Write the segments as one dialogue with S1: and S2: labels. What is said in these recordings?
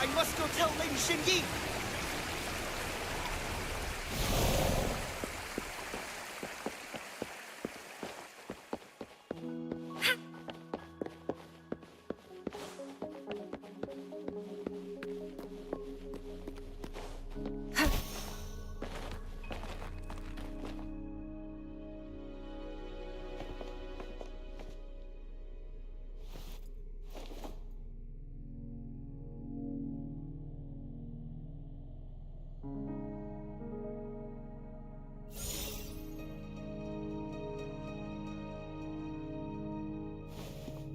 S1: I must go tell Lady Xinyi!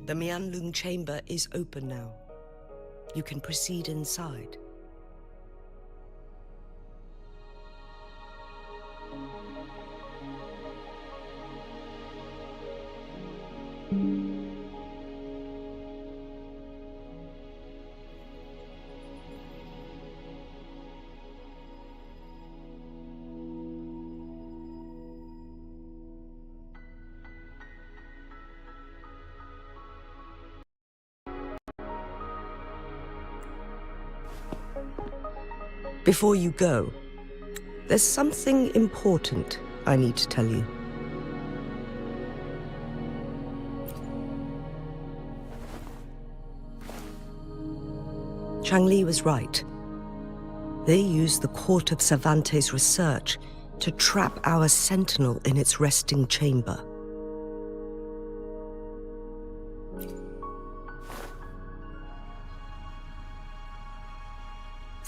S2: The Mianlun chamber is open now. You can proceed inside. Before you go, there's something important I need to tell you. Changli was right. They used the Court of Cervantes' research to trap our sentinel in its resting chamber.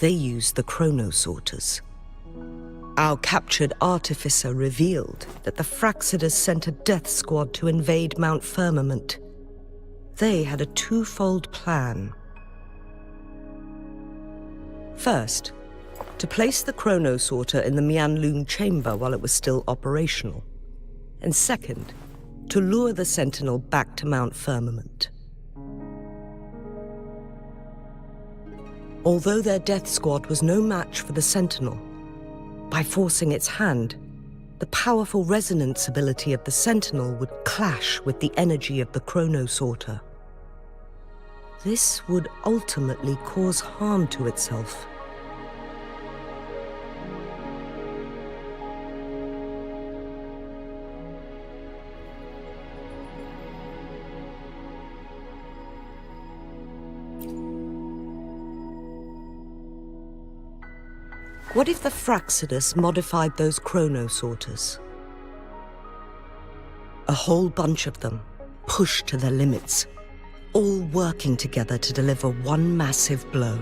S2: They used the chronosorters. Our captured artificer revealed that the Fraccidus sent a death squad to invade Mount Firmament. They had a twofold plan. First, to place the chronosorter in the Mianlun chamber while it was still operational. And second, to lure the Sentinel back to Mount Firmament. Although their death squad was no match for the Sentinel, by forcing its hand, the powerful resonance ability of the Sentinel would clash with the energy of the chronosorter. This would ultimately cause harm to itself. What if the Fraccidus modified those chronosorters? A whole bunch of them, pushed to their limits, all working together to deliver one massive blow.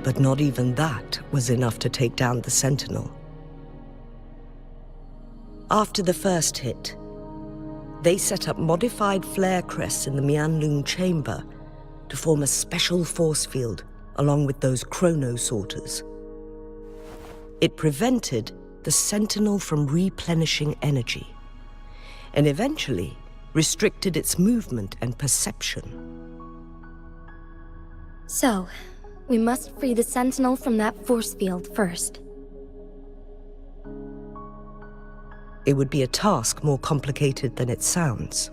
S2: But not even that was enough to take down the Sentinel. After the first hit, they set up modified flare crests in the Mianlun chamber to form a special force field along with those chronosorters. It prevented the Sentinel from replenishing energy, and eventually restricted its movement and perception.
S3: So, we must free the Sentinel from that force field first.
S2: It would be a task more complicated than it sounds.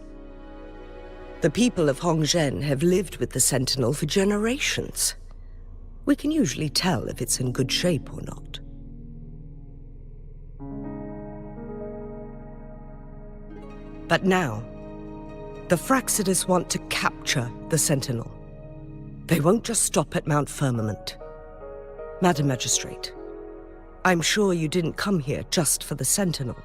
S2: The people of Hongzhen have lived with the Sentinel for generations. We can usually tell if it's in good shape or not. But now, the Fraccidus want to capture the Sentinel. They won't just stop at Mount Firmament. Madam Magistrate, I'm sure you didn't come here just for the Sentinel.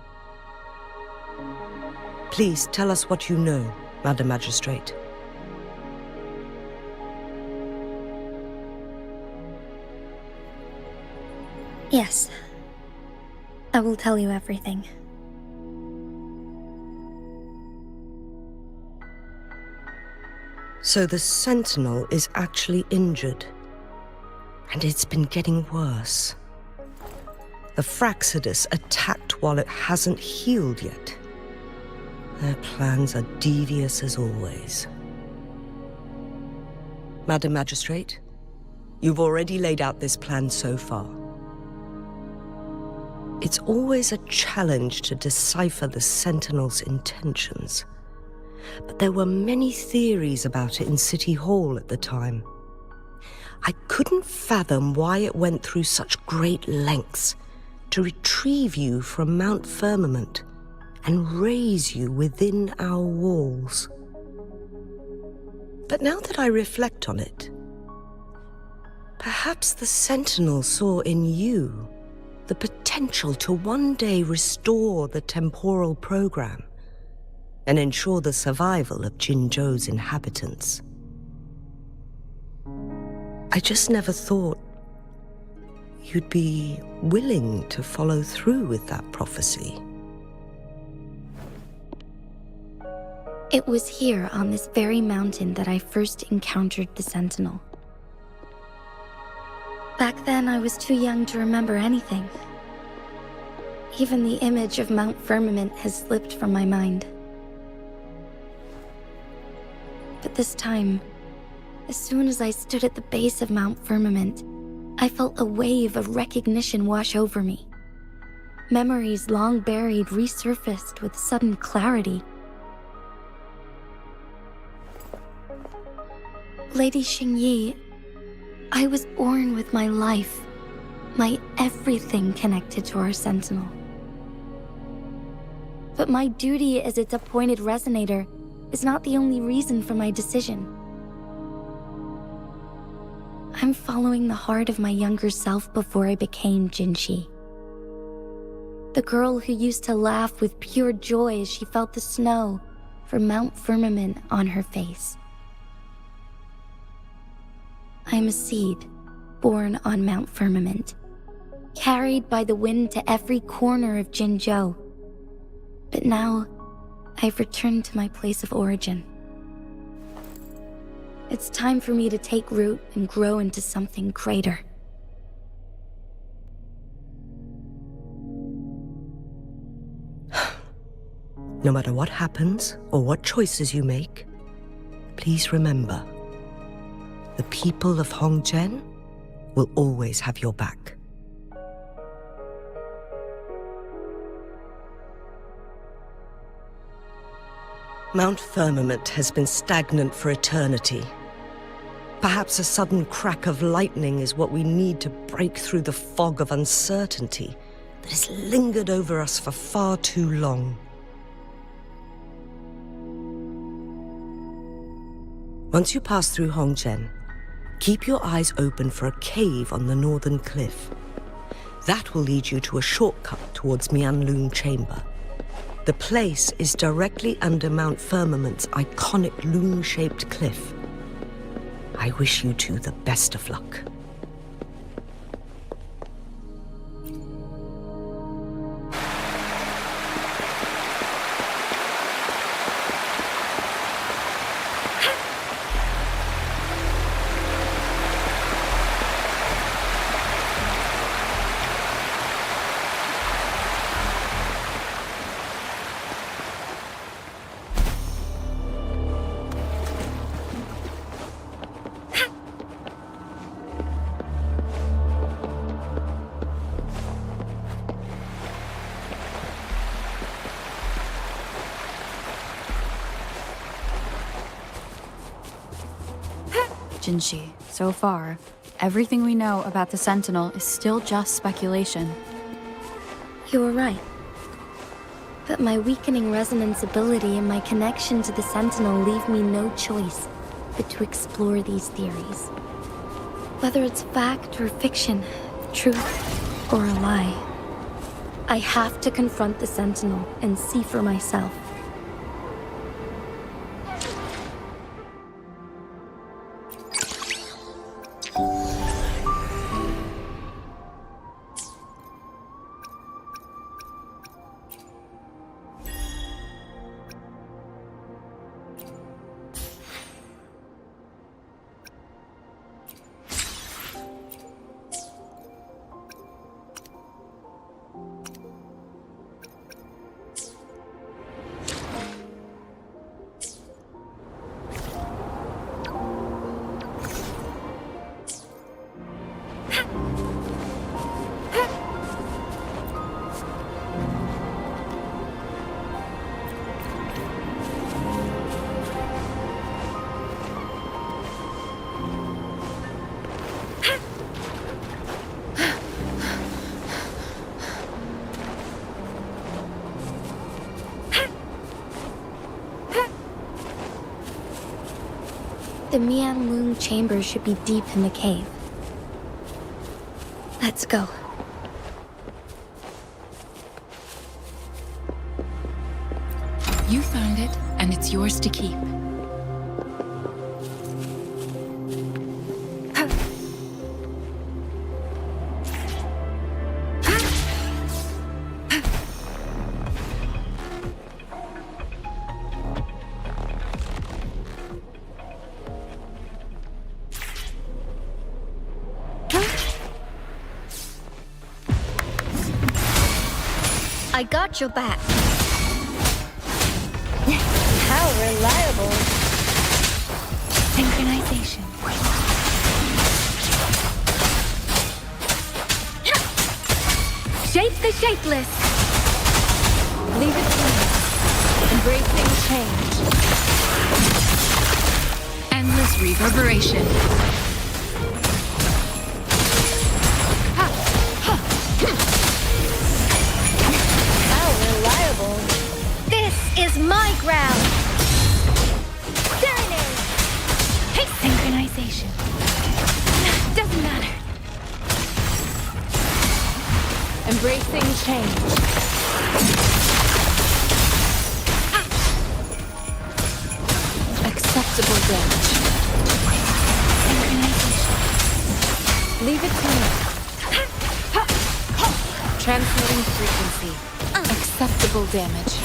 S2: Please tell us what you know, Madam Magistrate.
S3: Yes. I will tell you everything.
S2: So the Sentinel is actually injured. And it's been getting worse. The Fraccidus attacked while it hasn't healed yet. Their plans are devious as always. Madam Magistrate, you've already laid out this plan so far. It's always a challenge to decipher the Sentinel's intentions. But there were many theories about it in City Hall at the time. I couldn't fathom why it went through such great lengths to retrieve you from Mount Firmament and raise you within our walls. But now that I reflect on it, perhaps the Sentinel saw in you the potential to one day restore the temporal program and ensure the survival of Jinzhou's inhabitants. I just never thought you'd be willing to follow through with that prophecy.
S3: It was here on this very mountain that I first encountered the Sentinel. Back then, I was too young to remember anything. Even the image of Mount Firmament has slipped from my mind. But this time, as soon as I stood at the base of Mount Firmament, I felt a wave of recognition wash over me. Memories long buried resurfaced with sudden clarity. Lady Xingyi, I was born with my life, my everything connected to our Sentinel. But my duty as its appointed resonator is not the only reason for my decision. I'm following the heart of my younger self before I became Jinxi. The girl who used to laugh with pure joy as she felt the snow from Mount Firmament on her face. I'm a seed, born on Mount Firmament, carried by the wind to every corner of Jinzhou. But now, I've returned to my place of origin. It's time for me to take root and grow into something greater.
S2: No matter what happens or what choices you make, please remember, the people of Hongzhen will always have your back. Mount Firmament has been stagnant for eternity. Perhaps a sudden crack of lightning is what we need to break through the fog of uncertainty that has lingered over us for far too long. Once you pass through Hongzhen, keep your eyes open for a cave on the northern cliff. That will lead you to a shortcut towards Mianlun Chamber. The place is directly under Mount Firmament's iconic loon-shaped cliff. I wish you two the best of luck.
S1: Jinxi, so far, everything we know about the Sentinel is still just speculation.
S3: You were right. But my weakening resonance ability and my connection to the Sentinel leave me no choice but to explore these theories. Whether it's fact or fiction, truth or a lie, I have to confront the Sentinel and see for myself. The Mianlun chamber should be deep in the cave. Let's go.
S4: You found it, and it's yours to keep.
S3: I got your back. How reliable.
S4: Synchronization.
S3: Shape the shapeless.
S4: Leave it be. Embracing change. Endless reverberation.
S3: How reliable. This is my ground. Serenade.
S4: Hey, synchronization. Doesn't matter. Embracing change. Acceptable damage. Synchronization. Leave it to me. Transmitting frequency. Acceptable damage.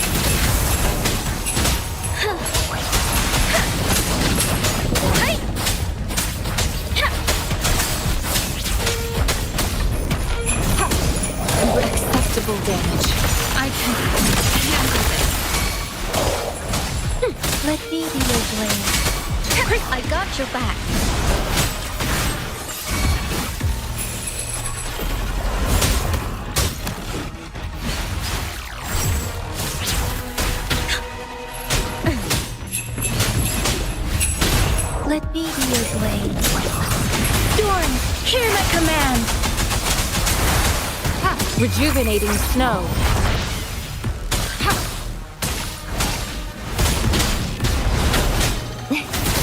S4: Acceptable damage. I can handle this.
S3: Let me be your blade. I got your back. Let me be your blade. Storm, hear my command.
S4: Rejuvenating snow.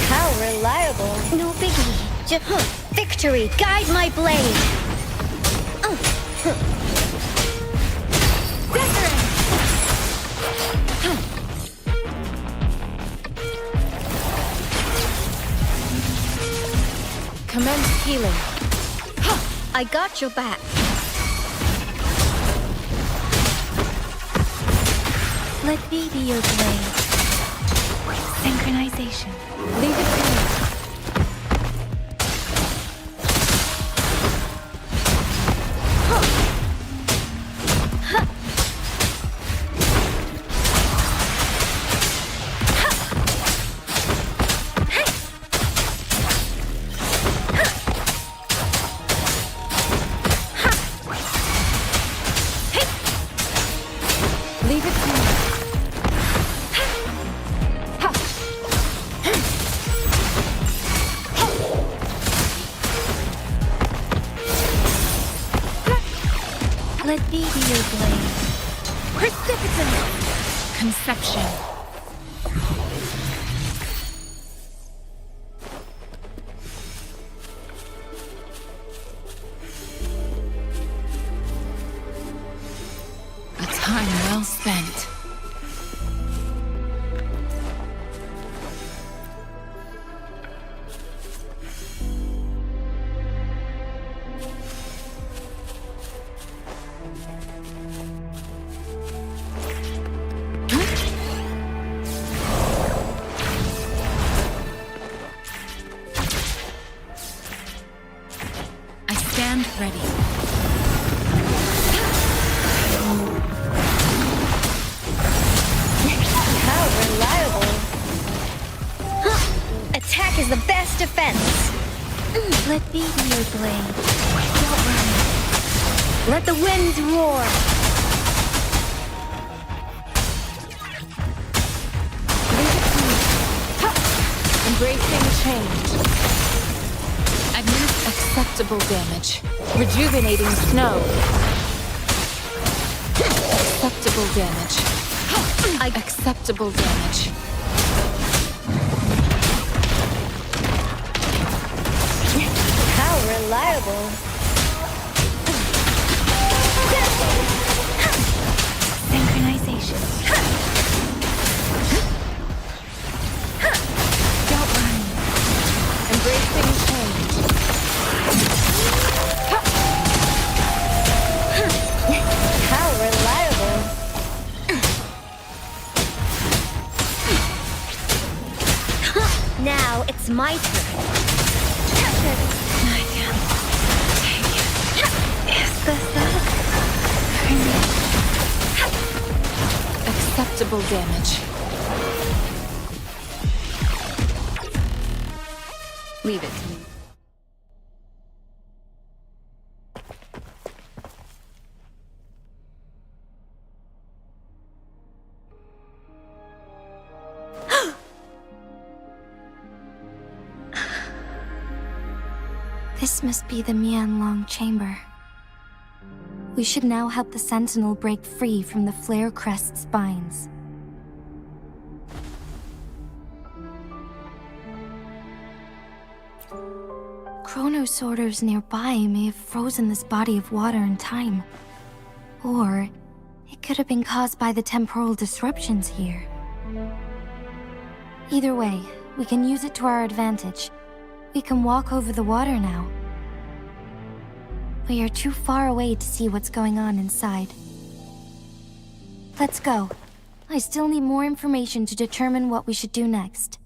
S3: How reliable. No biggie. Victory, guide my blade.
S4: Commence healing.
S3: I got your back. Let me be your blade.
S4: Synchronization. Leave it to me. Leave it to me.
S3: Let me be your blade.
S4: Precipitant. Conception. A time well spent. I stand ready.
S3: How reliable. Attack is the best defense. Let me be your blade. Don't worry. Let the winds roar.
S4: Leave it to me. Embracing change. Administer acceptable damage. Rejuvenating snow. Acceptable damage. Acceptable damage.
S3: reliable. Synchronization. Don't worry. Embracing change. How reliable. Now it's my turn. I can't take it. Is this that?
S4: Acceptable damage. Leave it to me.
S3: This must be the Mianlong chamber. We should now help the Sentinel break free from the Flare Crest spines. Chronosorters nearby may have frozen this body of water in time. Or it could have been caused by the temporal disruptions here. Either way, we can use it to our advantage. We can walk over the water now. We are too far away to see what's going on inside. Let's go. I still need more information to determine what we should do next.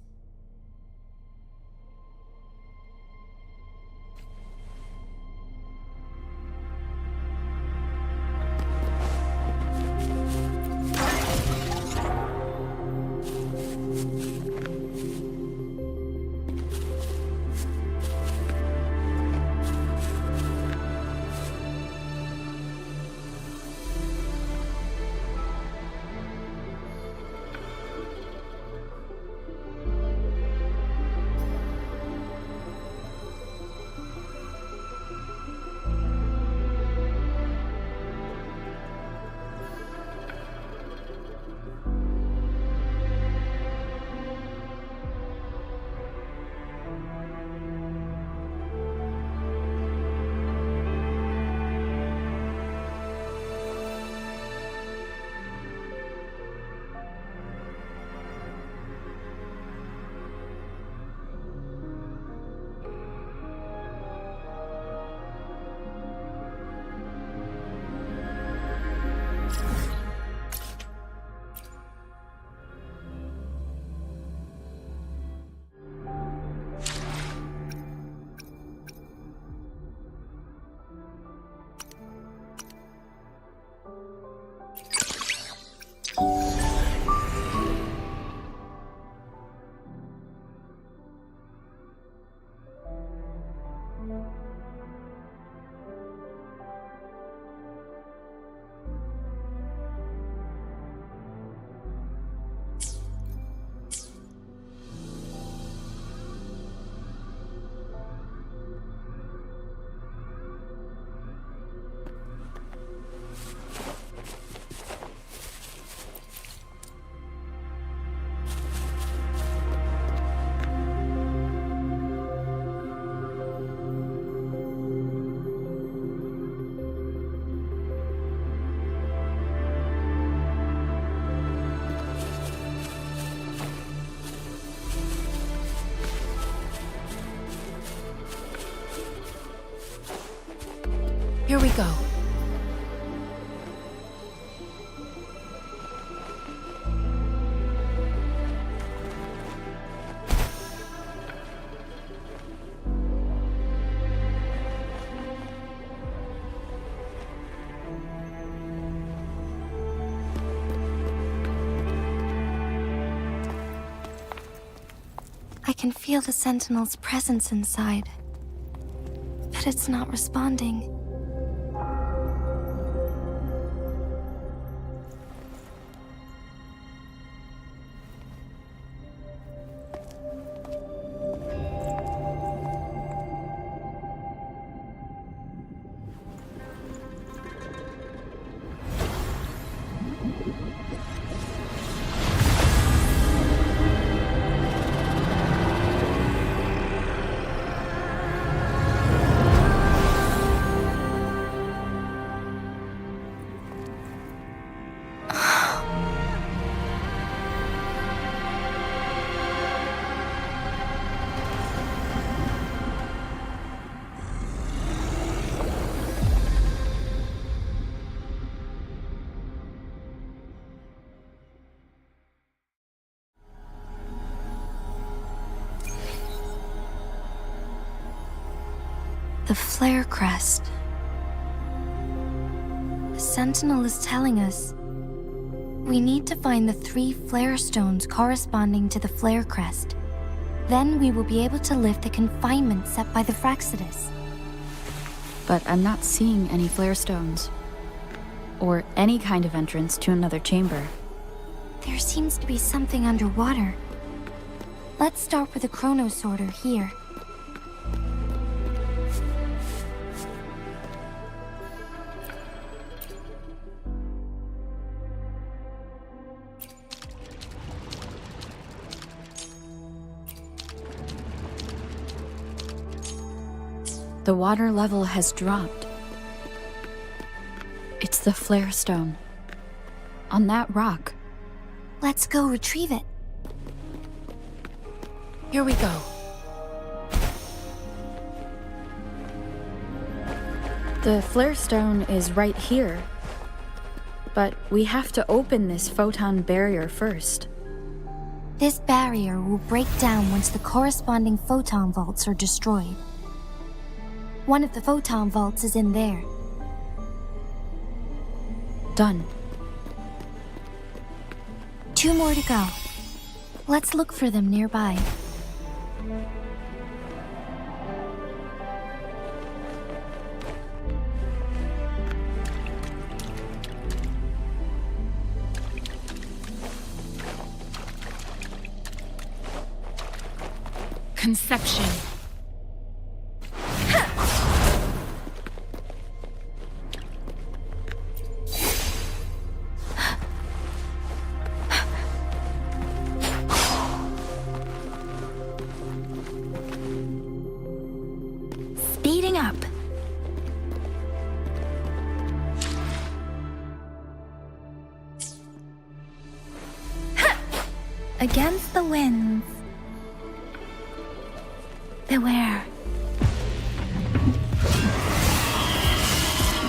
S4: Here we go.
S3: I can feel the Sentinel's presence inside, but it's not responding. The flare crest. The Sentinel is telling us we need to find the 3 flare stones corresponding to the flare crest. Then we will be able to lift the confinement set by the Fractsidus.
S1: But I'm not seeing any flare stones. Or any kind of entrance to another chamber.
S3: There seems to be something underwater. Let's start with the Chrono Sorter here.
S1: The water level has dropped. It's the flare stone. On that rock.
S3: Let's go retrieve it.
S4: Here we go.
S1: The flare stone is right here. But we have to open this photon barrier first.
S3: This barrier will break down once the corresponding photon vaults are destroyed. One of the photon vaults is in there.
S1: Done.
S3: 2 more to go. Let's look for them nearby.
S4: Conception.
S3: Speeding up. Against the winds. Beware.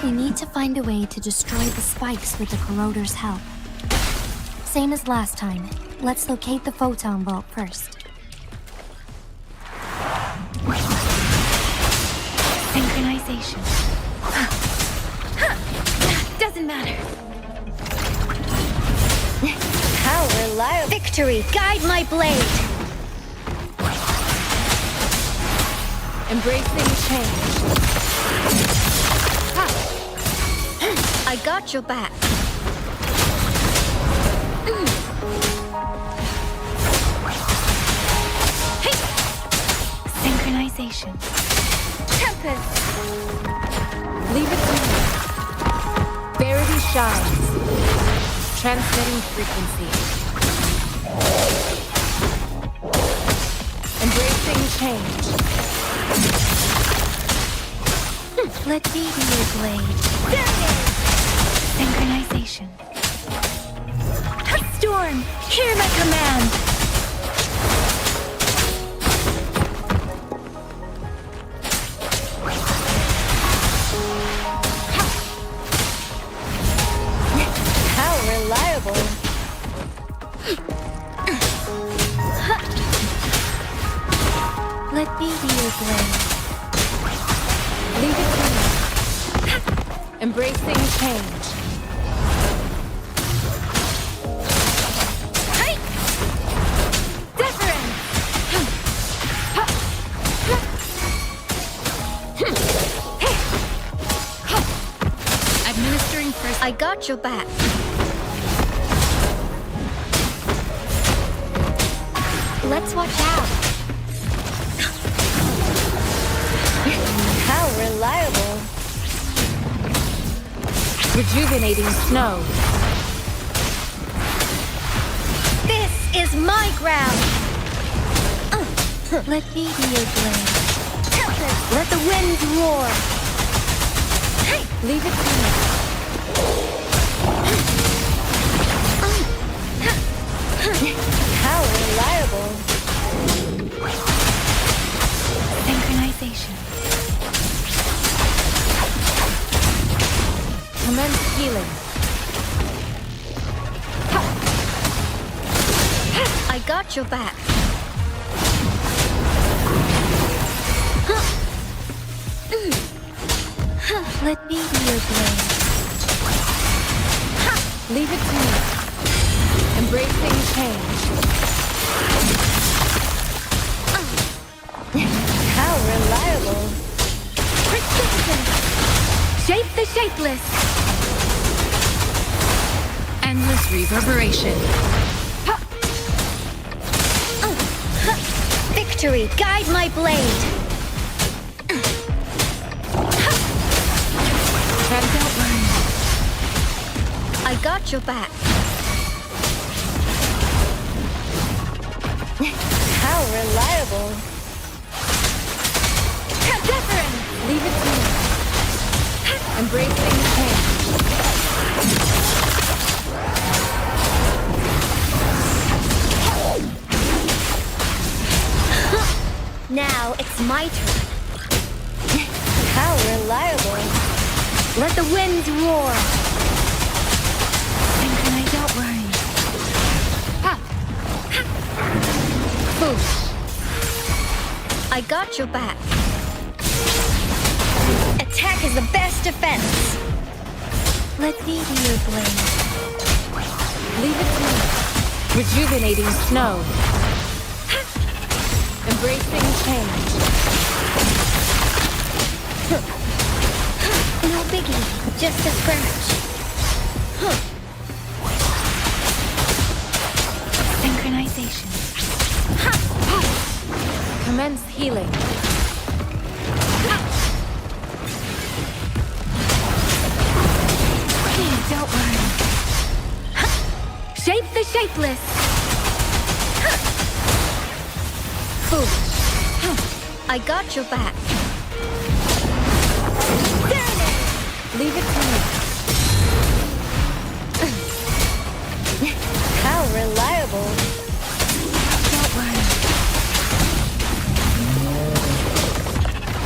S3: We need to find a way to destroy the spikes with the corroder's help. Same as last time. Let's locate the photon vault first. Synchronization. Doesn't matter. How reliable. Victory! Guide my blade!
S4: Embracing change.
S3: I got your back. Hey! Synchronization. Tempest!
S4: Leave it to me. Verity shines. Transmitting frequency. Embracing change.
S3: Let me be your blade. Synchronization. Storm! Hear my command! How reliable! Let me be your blade.
S4: Leave it to me. Embracing change.
S3: Hey! Deference!
S4: Administering first.
S3: I got your back. Let's watch out. How reliable.
S4: Rejuvenating snow.
S3: This is my ground. Let me be your blade. Let the winds roar.
S4: Leave it to me.
S3: How reliable. Synchronization.
S4: Commence healing.
S3: I got your back. Let me be your blade.
S1: Leave it to me. Embracing change.
S3: How reliable.
S1: Precipitant. Shape the shapeless.
S4: Endless reverberation.
S3: Victory, guide my blade.
S1: And don't worry.
S3: I got your back. How reliable.
S1: Cadeverin! Leave it to me. Embracing change.
S3: Now it's my turn. How reliable. Let the winds roar.
S1: Synchronite, don't worry. Ha! Boosh!
S3: I got your back. Attack is the best defense. Let me be your blade.
S1: Leave it to me. Rejuvenating snow. Embracing change.
S3: No biggie, just a scratch.
S1: Synchronization. Commence healing. Don't worry. Shape the shapeless.
S3: Foolish. I got your back.
S1: Leave it to me.
S3: How reliable.
S1: Don't worry.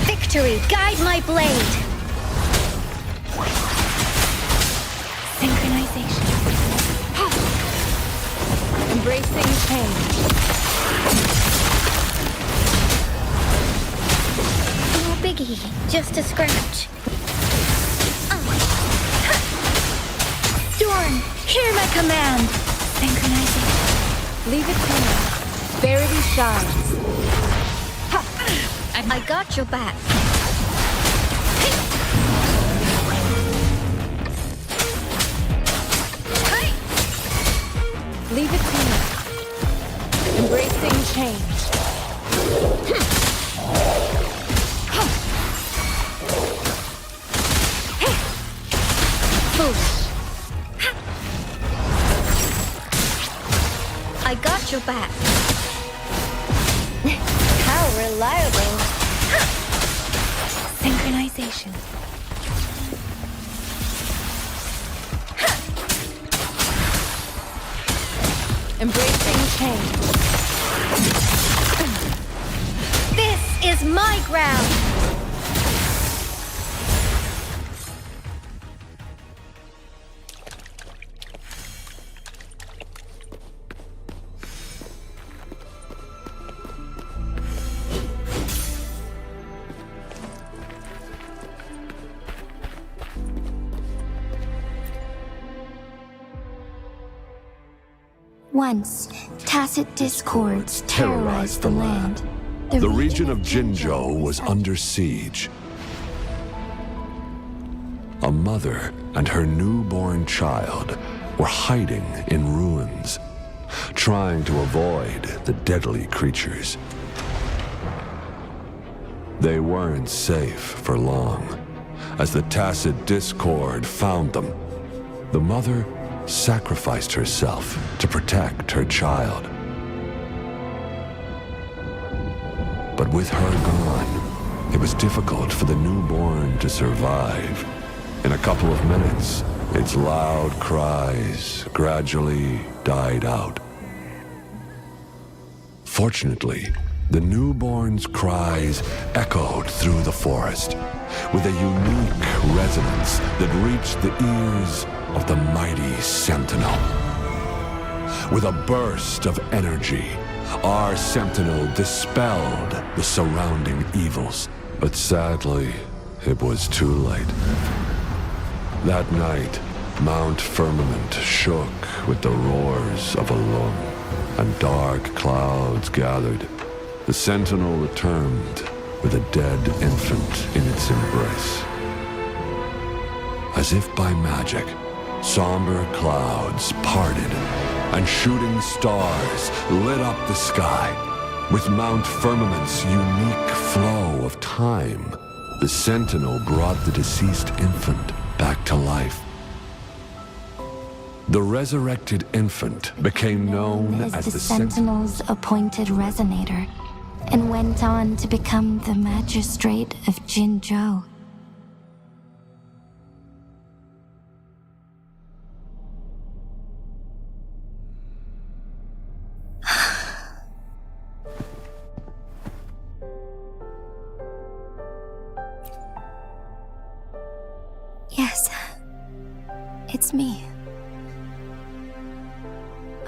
S3: Victory, guide my blade.
S1: Synchronization. Embracing change.
S3: No biggie, just a scratch. Storm, hear my command.
S1: Synchronization. Leave it to me. Verity shines.
S3: I got your back.
S1: Leave it to me. Embracing change. Foolish.
S3: I got your back. How reliable.
S1: Synchronization. Embracing change.
S3: This is my ground. Once, tacit discords terrorized the land.
S5: The region of Jinzhou was under siege. A mother and her newborn child were hiding in ruins, trying to avoid the deadly creatures. They weren't safe for long, as the tacit discord found them. The mother sacrificed herself to protect her child. But with her gone, it was difficult for the newborn to survive. In a couple of minutes, its loud cries gradually died out. Fortunately, the newborn's cries echoed through the forest with a unique resonance that reached the ears of the mighty Sentinel. With a burst of energy, our Sentinel dispelled the surrounding evils. But sadly, it was too late. That night, Mount Firmament shook with the roars of a lung, and dark clouds gathered. The Sentinel returned with a dead infant in its embrace. As if by magic, somber clouds parted, and shooting stars lit up the sky. With Mount Firmament's unique flow of time, the Sentinel brought the deceased infant back to life. The resurrected infant became known as the
S3: Sentinel's appointed resonator, and went on to become the Magistrate of Jinzhou. Yes, it's me.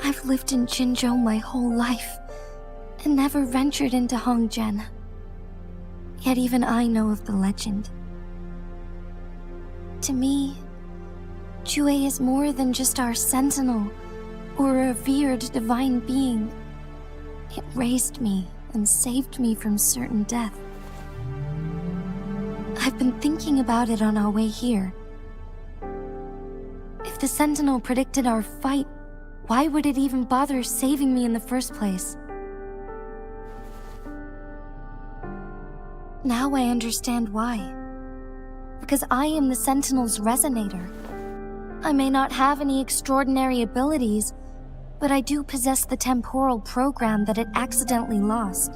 S3: I've lived in Jinzhou my whole life, and never ventured into Hongzhen. Yet even I know of the legend. To me, Jue is more than just our sentinel, or a revered divine being. It raised me and saved me from certain death. I've been thinking about it on our way here. If the Sentinel predicted our fight, why would it even bother saving me in the first place? Now I understand why. Because I am the Sentinel's resonator. I may not have any extraordinary abilities, but I do possess the temporal program that it accidentally lost.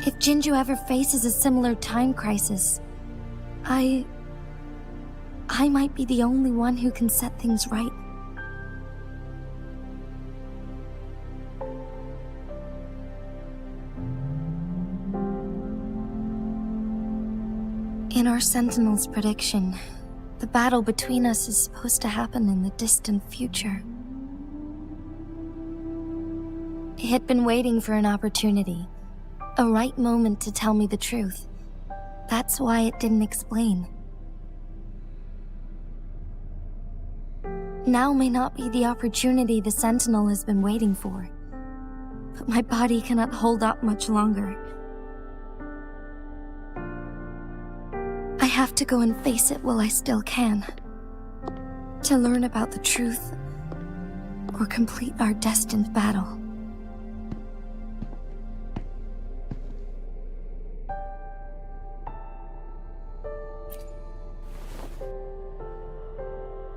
S3: If Jinzhou ever faces a similar time crisis, I might be the only one who can set things right. In our Sentinel's prediction, the battle between us is supposed to happen in the distant future. It had been waiting for an opportunity, a right moment to tell me the truth. That's why it didn't explain. Now may not be the opportunity the Sentinel has been waiting for, but my body cannot hold up much longer. I have to go and face it while I still can, to learn about the truth or complete our destined battle.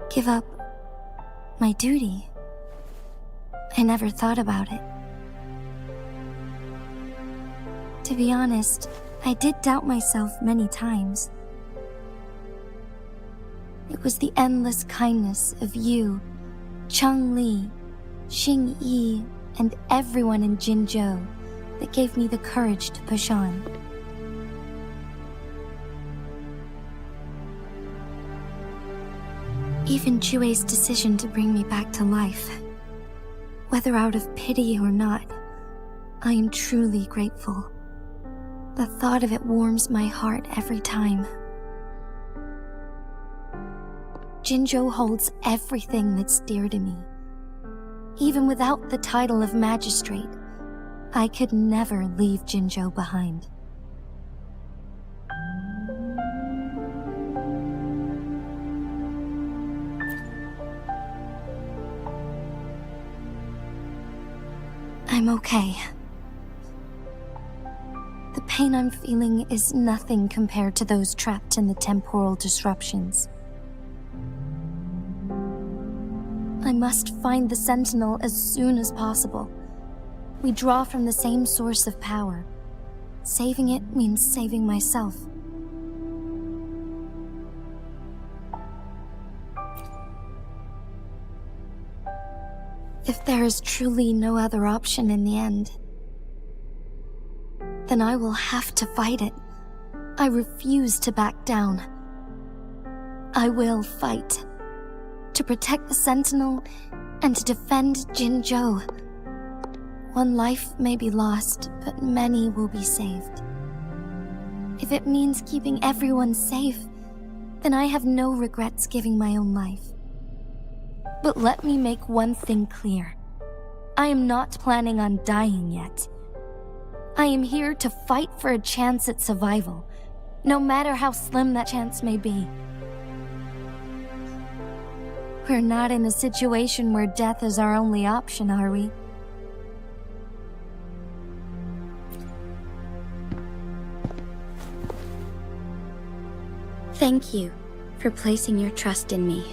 S3: Give up my duty? I never thought about it. To be honest, I did doubt myself many times. It was the endless kindness of you, Cheng Li, Xing Yi, and everyone in Jinzhou that gave me the courage to push on. Even Jue's decision to bring me back to life, whether out of pity or not, I am truly grateful. The thought of it warms my heart every time. Jinzhou holds everything that's dear to me. Even without the title of magistrate, I could never leave Jinzhou behind. I'm okay. The pain I'm feeling is nothing compared to those trapped in the temporal disruptions. I must find the Sentinel as soon as possible. We draw from the same source of power. Saving it means saving myself. If there is truly no other option in the end, then I will have to fight it. I refuse to back down. I will fight. To protect the Sentinel and to defend Jinzhou. One life may be lost, but many will be saved. If it means keeping everyone safe, then I have no regrets giving my own life. But let me make one thing clear. I am not planning on dying yet. I am here to fight for a chance at survival, no matter how slim that chance may be. We're not in a situation where death is our only option, are we? Thank you for placing your trust in me.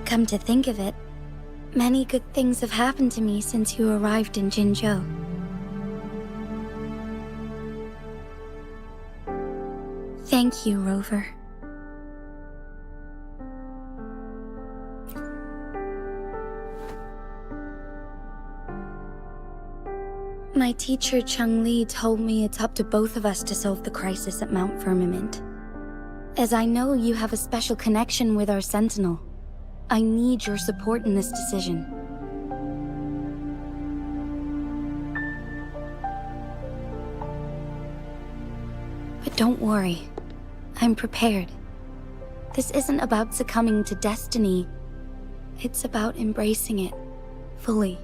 S3: Come to think of it, many good things have happened to me since you arrived in Jinzhou. Thank you, Rover. My teacher Cheng-Li told me it's up to both of us to solve the crisis at Mount Firmament. As I know you have a special connection with our Sentinel, I need your support in this decision. But don't worry, I'm prepared. This isn't about succumbing to destiny, it's about embracing it fully.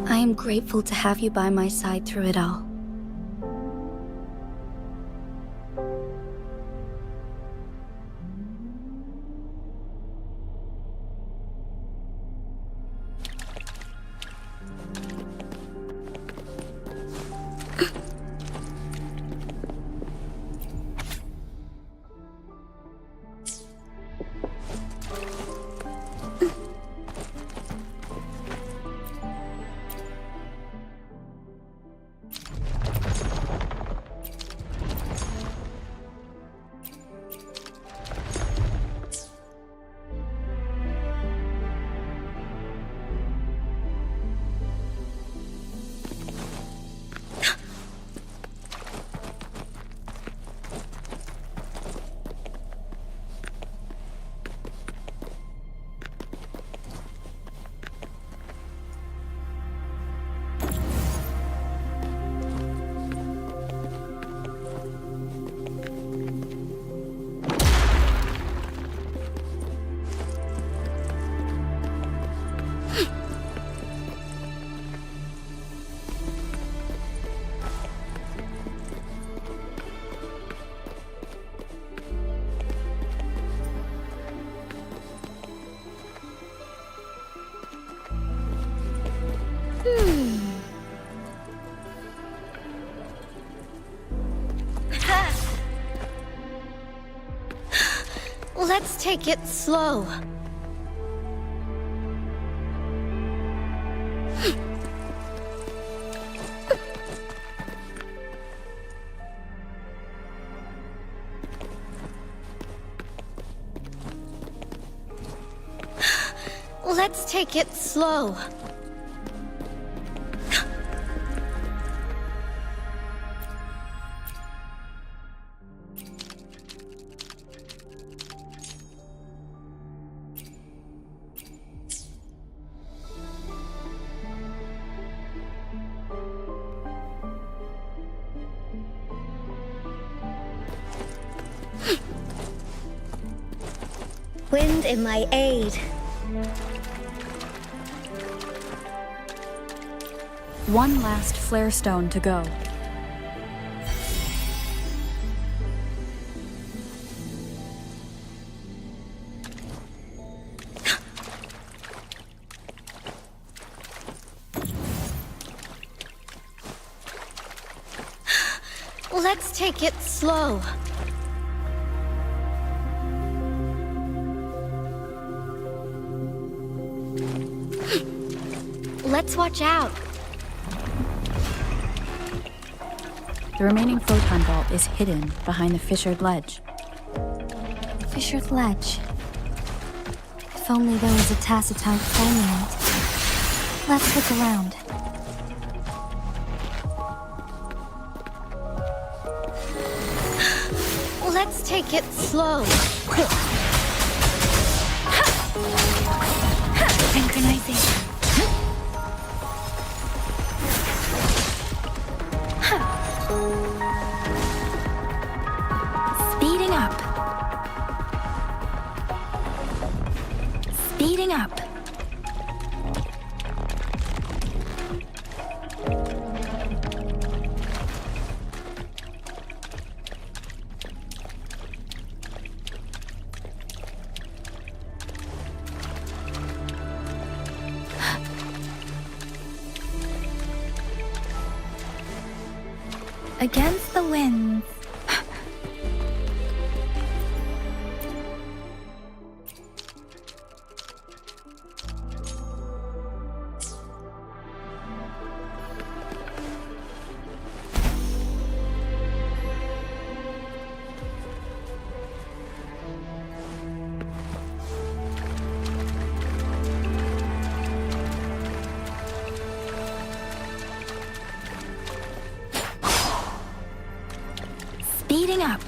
S3: I am grateful to have you by my side through it all. Let's take it slow. Let's take it slow.
S6: Wind in my aid.
S1: One last flare stone to go.
S3: Let's take it slow. Let's watch out.
S1: The remaining photon vault is hidden behind the fissured ledge.
S3: Fissured ledge. If only there was a Tacitite fulminant. Let's look around. Let's take it slow. Synchronization. Speeding up. Against the winds. Speeding up.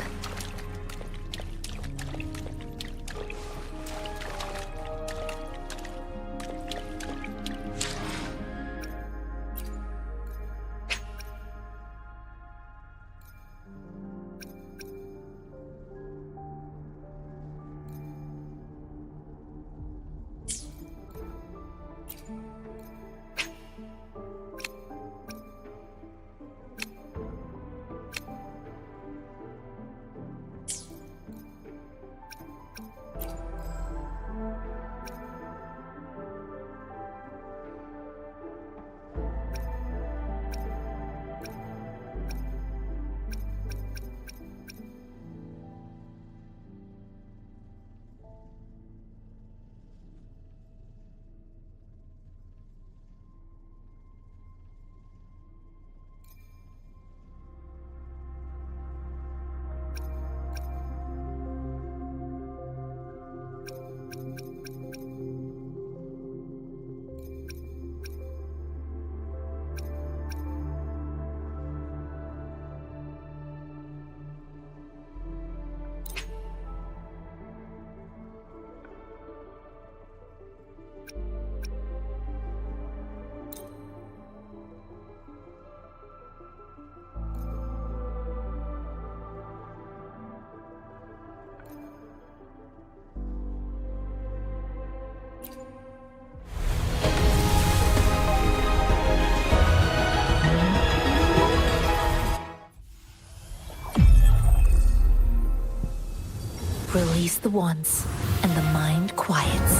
S3: Release the wands, and the mind quiets.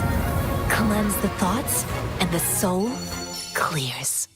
S3: Cleanse the thoughts, and the soul clears.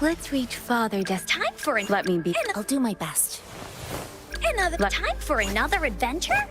S3: Let's reach farther.
S1: Time for it. Let me be.
S3: I'll do my best.
S1: Time for another adventure?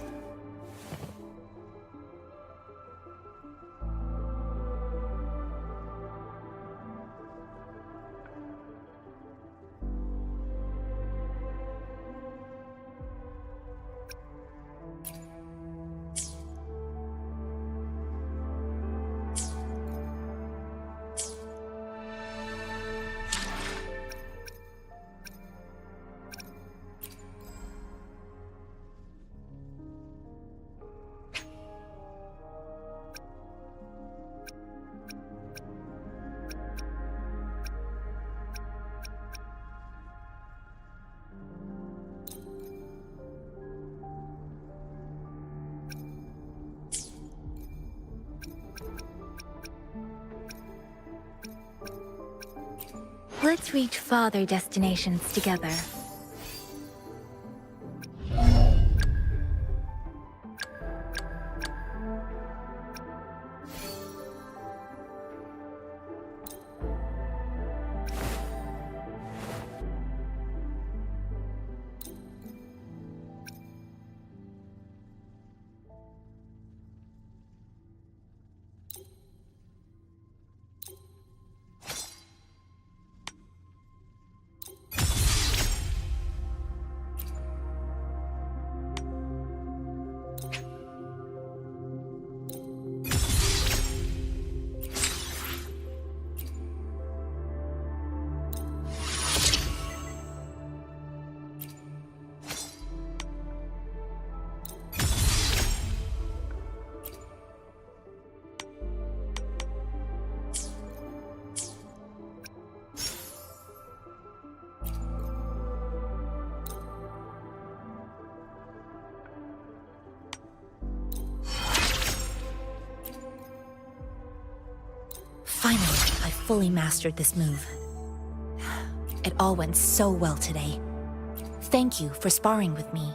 S3: Let's reach farther destinations together.
S6: Finally, I fully mastered this move. It all went so well today. Thank you for sparring with me.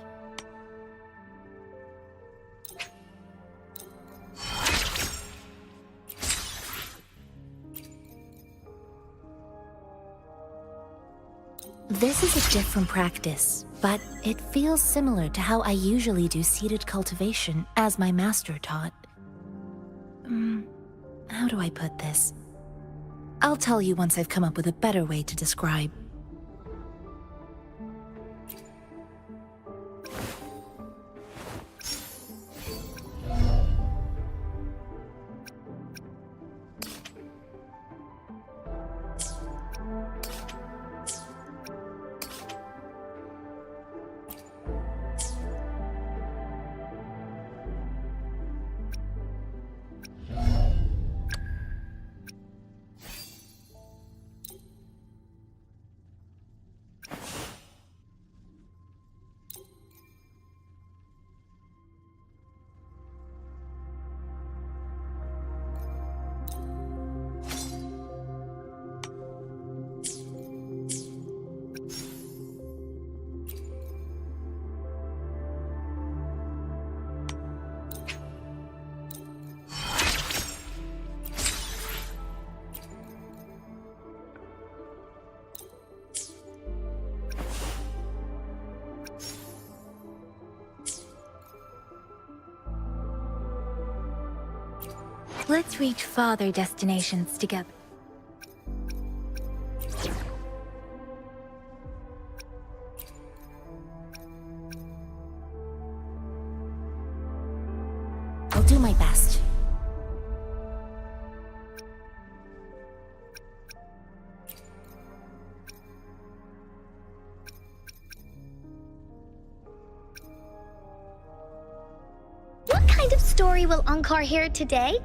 S6: This is a different practice, but it feels similar to how I usually do seeded cultivation, as my master taught. How do I put this? I'll tell you once I've come up with a better way to describe.
S3: Let's reach farther destinations together.
S6: I'll do my best.
S7: What kind of story will Ankar hear today?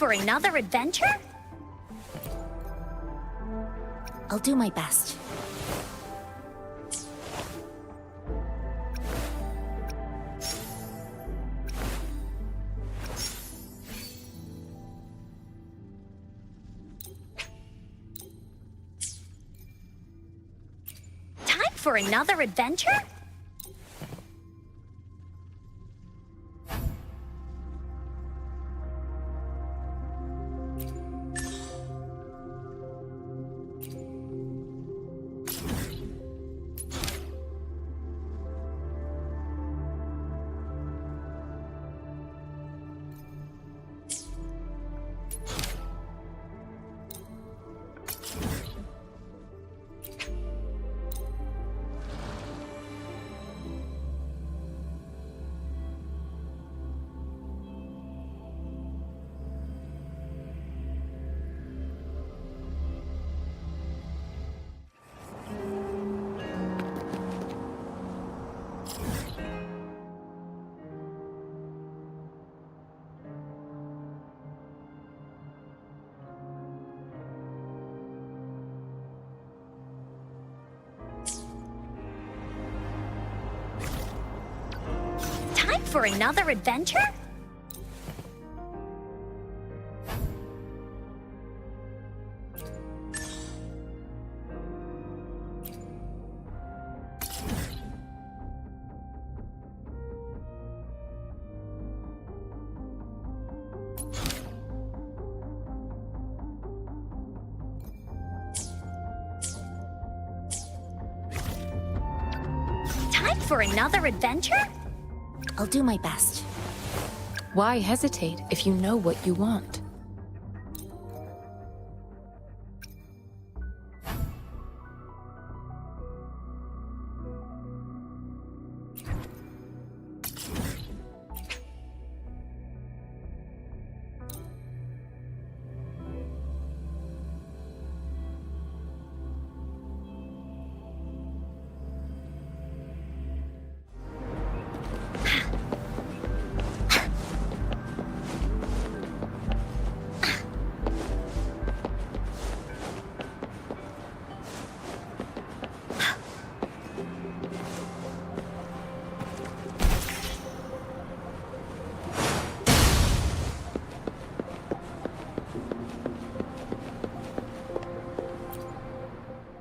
S7: for another adventure?
S6: I'll do my best.
S7: Time for another adventure? Time for another adventure? Time for another adventure?
S6: I'll do my best.
S4: Why hesitate if you know what you want?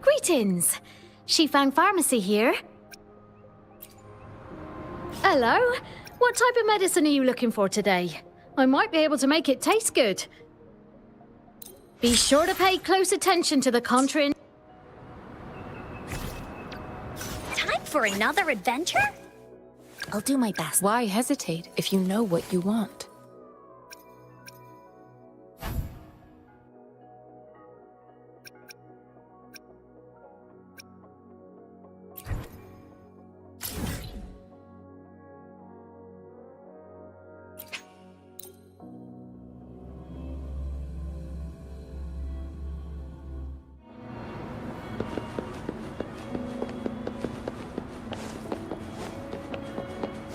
S8: Greetings! Shifang Pharmacy here. Hello? What type of medicine are you looking for today? I might be able to make it taste good. Be sure to pay close attention to the contra.
S7: Time for another adventure?
S6: I'll do my best.
S4: Why hesitate if you know what you want?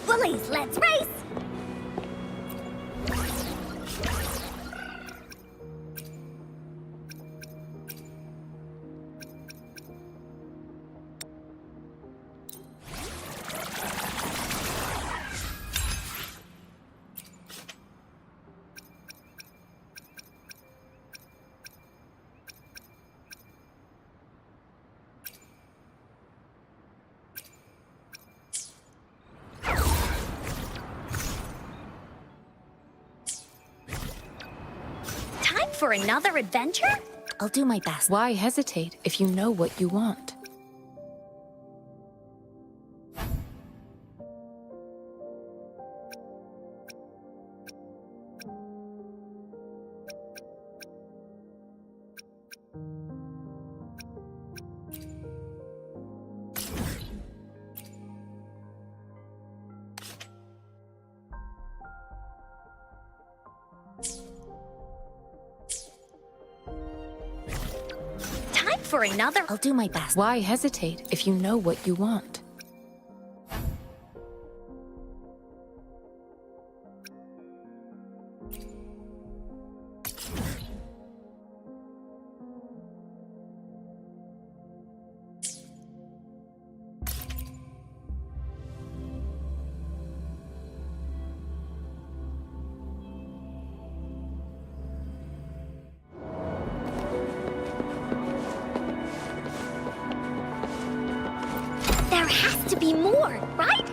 S7: Bullies, let's race! Time for another adventure?
S6: I'll do my best.
S4: Why hesitate if you know what you want?
S7: Time for another...
S6: I'll do my best.
S4: Why hesitate if you know what you want?
S7: be more, right?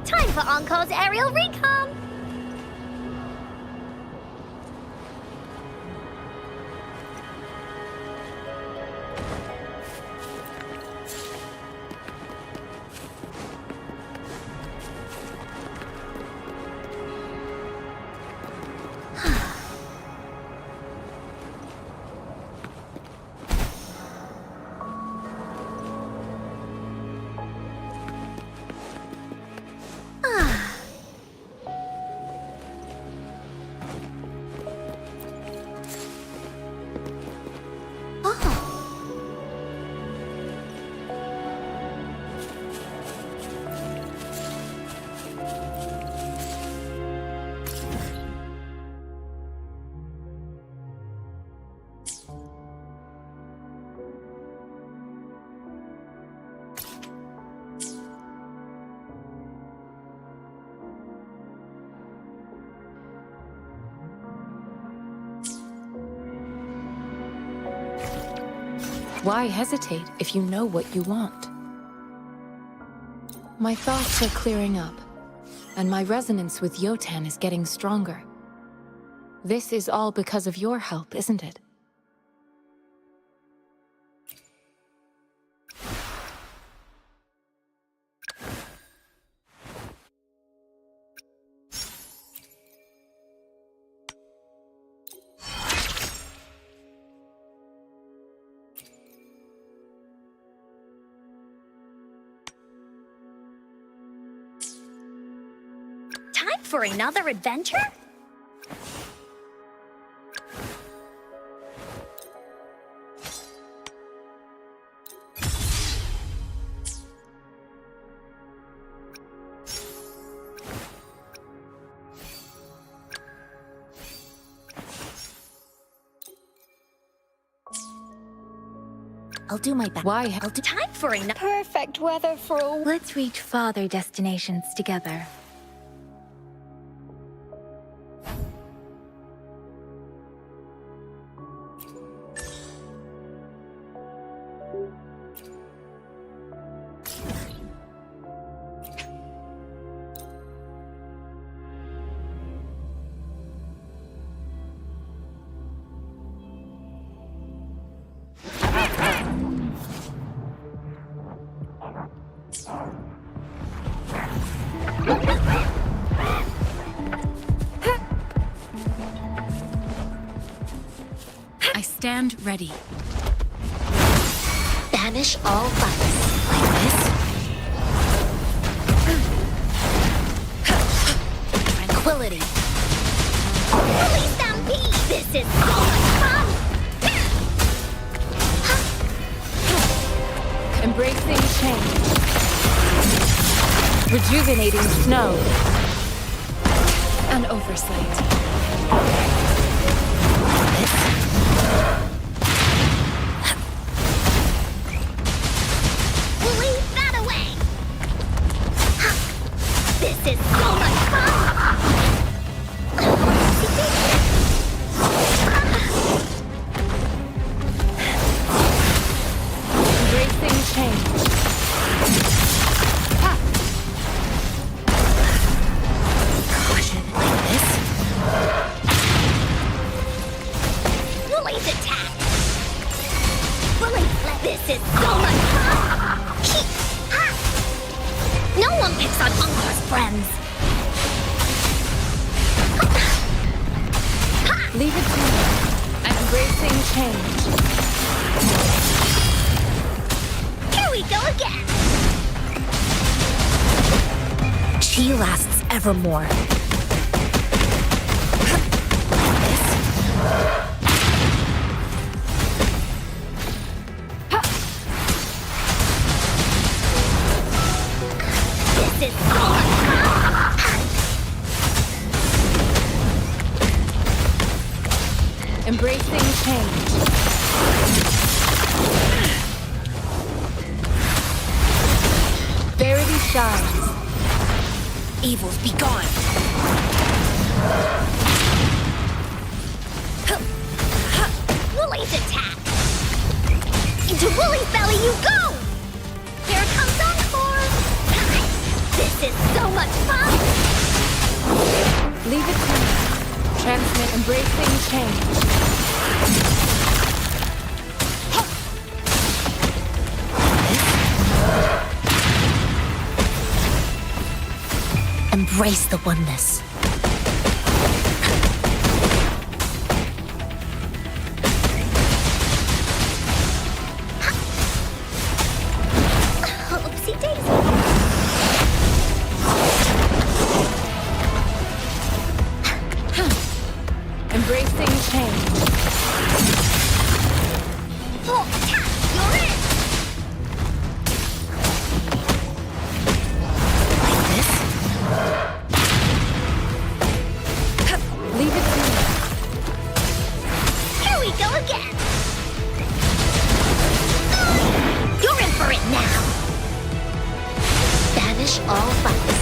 S7: Time for Encore's aerial recon!
S4: Why hesitate if you know what you want? My thoughts are clearing up, and my resonance with Yotan is getting stronger. This is all because of your help, isn't it?
S7: Time for another adventure?
S6: I'll do my best.
S4: Why?
S6: I'll do.
S7: Time for another...
S3: Perfect weather for a...
S6: Let's reach farther destinations together.
S4: I stand ready.
S7: Banish all vice.
S6: Like this? Tranquility.
S7: Holy Stampede! This is so much fun!
S4: Embracing change. Rejuvenating snow. An oversight.
S7: Leave that away! This is so much fun!
S4: Embracing change.
S6: Caution. Like this?
S7: Woolly's attack! Woolly flip! This is so much fun! No one picks on Encore's friends!
S4: Leave it to me. Embracing change.
S7: Here we go again!
S6: She lasts evermore. Like this?
S7: This is so much fun!
S4: Embracing change. Verity shines.
S6: Evils be gone!
S7: Wooly's attack! Into Wooly's belly you go! Here comes Encore! This is so much fun!
S4: Leave it to me. Transmit embracing change.
S6: Embrace the oneness.
S7: Oopsie daisy!
S4: Embracing change.
S7: Full attack! You're in!
S4: Leave it to me.
S7: Here we go again! You're in for it now! Banish all fights.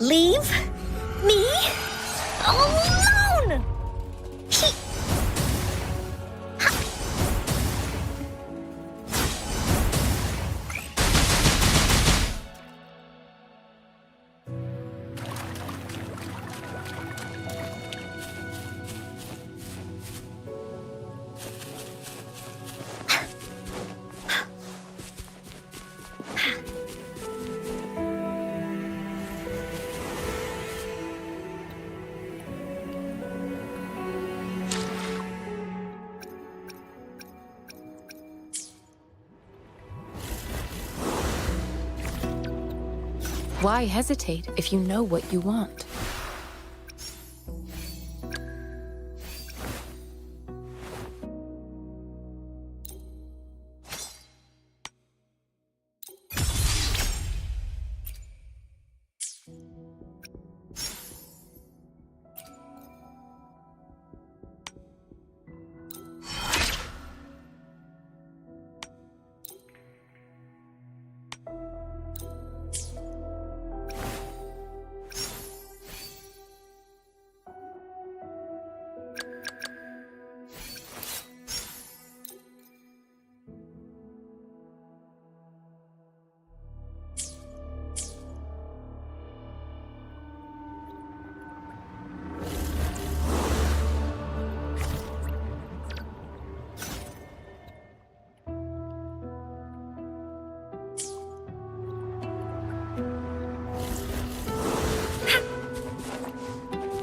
S7: Leave me alone!
S4: Why hesitate if you know what you want?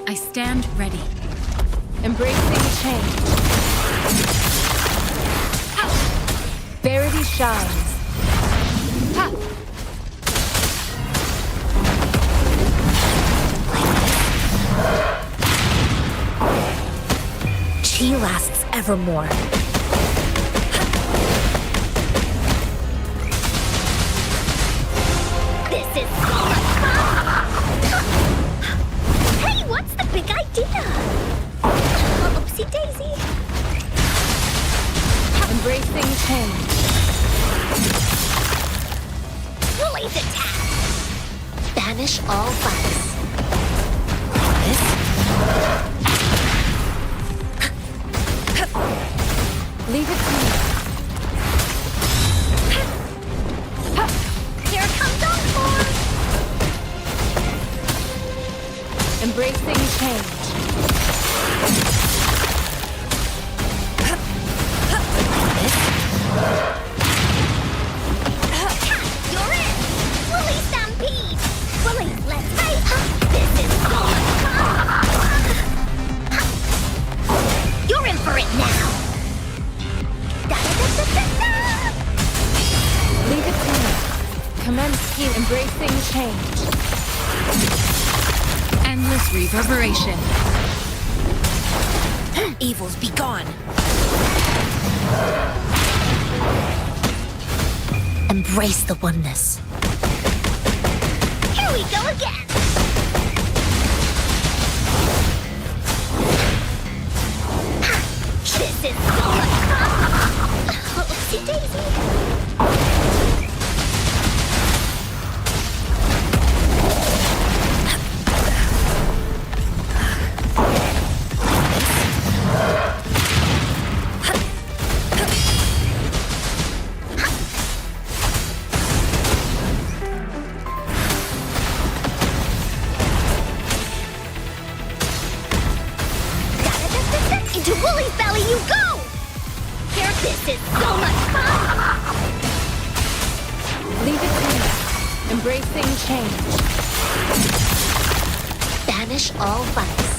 S6: I stand ready.
S4: Embracing change. Verity shines. Ha!
S6: tea lasts evermore.
S7: This is so much fun! Hey, what's the big idea? Oopsie daisy.
S4: Embracing change.
S7: Woolly's attack! Banish all vice.
S4: Leave it to me.
S7: Here comes Encore!
S4: Embracing change.
S7: You're in! Woolly Stampede! Woolly, let's fight! This is so much fun! You're in for it now! Da-da-da-da-da-da!
S4: Leave it to me. Commence heal. Embracing change. Endless reverberation.
S6: Evils be gone. Embrace the oneness.
S7: Here we go again! This is so much fun! Oopsie daisy! Da-da-da-da-da! Into Woolly's belly you go! Here, this is so much fun!
S4: Leave it to me. Embracing change.
S7: Banish all vice.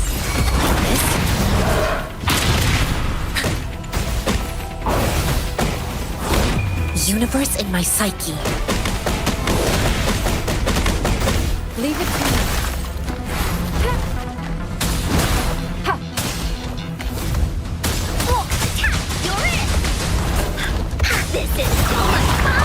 S6: Universe in my psyche.
S4: Leave it to me.
S7: Wolf attack! You're in! This is so much fun!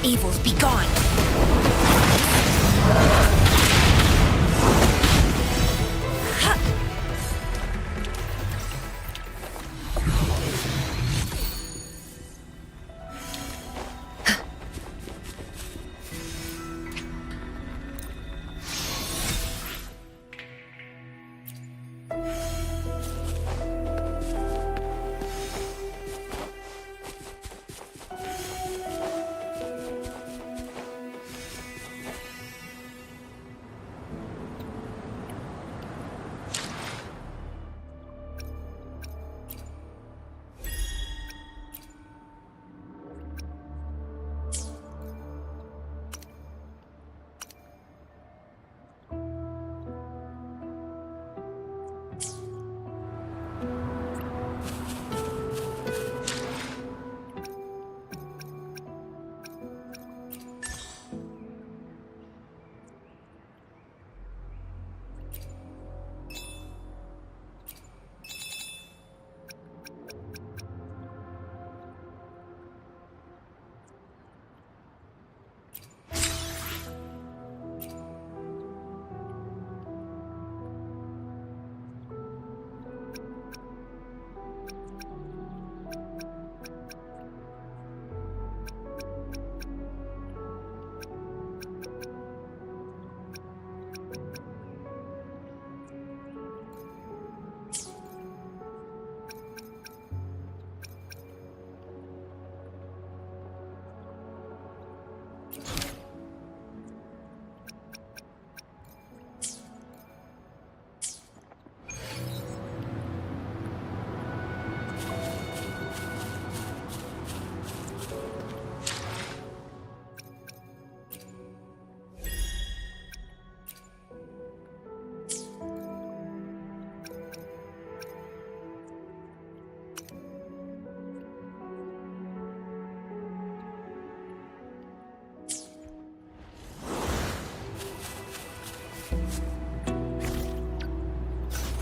S6: Evils be gone.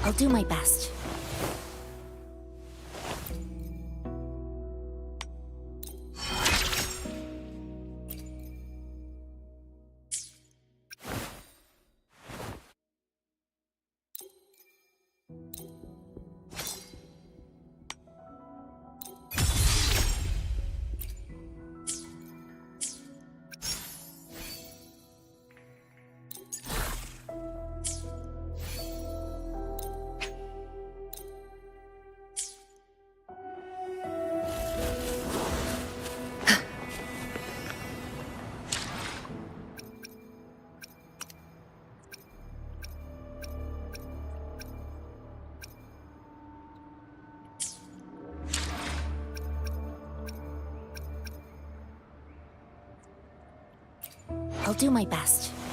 S6: I'll do my best. I'll do my best.